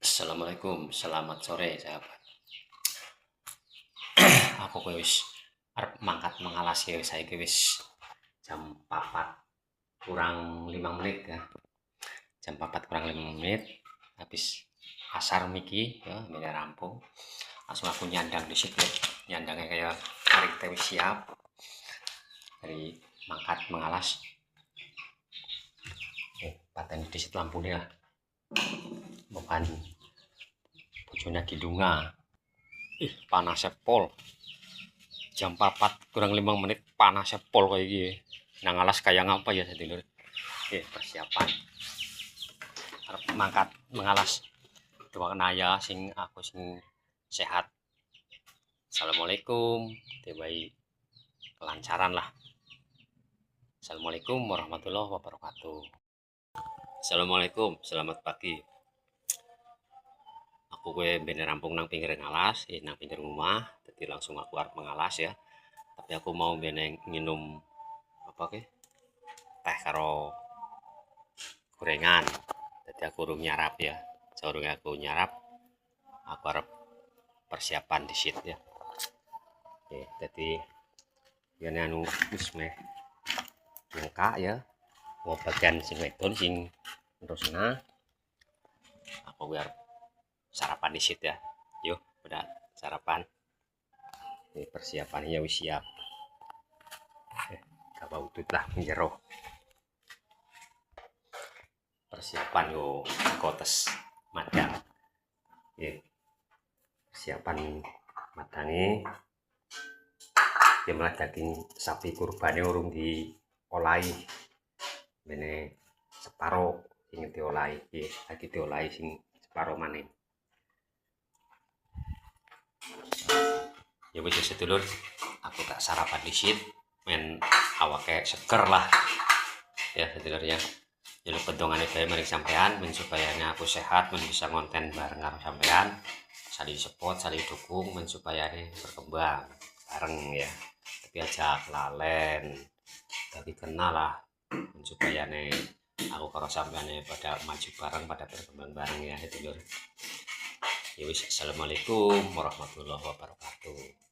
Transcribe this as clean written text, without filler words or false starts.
Assalamualaikum, selamat sore sahabat. Aku wis arep mangkat mengalas ya saiki wis jam 4 kurang 5 menit ya. Jam 4 kurang 5 menit habis asar miki ya, ini rampung. Langsung aku nyandang di situ. Nyandangnya kayak tarik wis siap. Dari mangkat mengalas. Paten di situ lampunya lah. Bukan bojone didunga. Panasnya pol. Jam 4 kurang 5 menit panasnya pol kayak gini. Nang alas kayak ngapa ya sedulur. Persiapan. Arep mangkat mengalas. Doakan ayah sing aku sing sehat. Assalamualaikum. Debai kelancaran lah. Assalamualaikum warahmatullahi wabarakatuh. Assalamualaikum, selamat pagi. Aku gue bener rampung nang pinggir ngalas, nang pinggir rumah, jadi langsung aku arep mengalas ya. Tapi aku mau bener nginum apa ke? Teh karo gorengan. Jadi aku urung nyarap ya. Saurung aku nyarap, aku arep persiapan di sit ya. Oke, jadi yen anu wis meh lengkap ya. Mau bagian sing wedon sing terusna aku biar sarapan di sit ya. Yuk, udah sarapan. Ini persiapannya wis siap. Apa utut lah menjero. Persiapan yo kotes madang. Persiapan madange. Malah daging sapi kurbane urung diolahi. Mene separo sing diolahi, lagi diolahi sing separo maning. Ya wis sedulur, aku tak sarapan disit, men awake seger lah. Ya sedulur ya. Jadi pedongane bae maring sampean men supaya aku sehat, men bisa konten bareng karo sampean. Saling support, saling dukung men supaya berkembang bareng ya. Tapi aja lalen. Tapi kenal lah men supaya aku karo sampean pada maju bareng, pada berkembang bareng ya sedulur. Ya wis, assalamualaikum warahmatullahi wabarakatuh.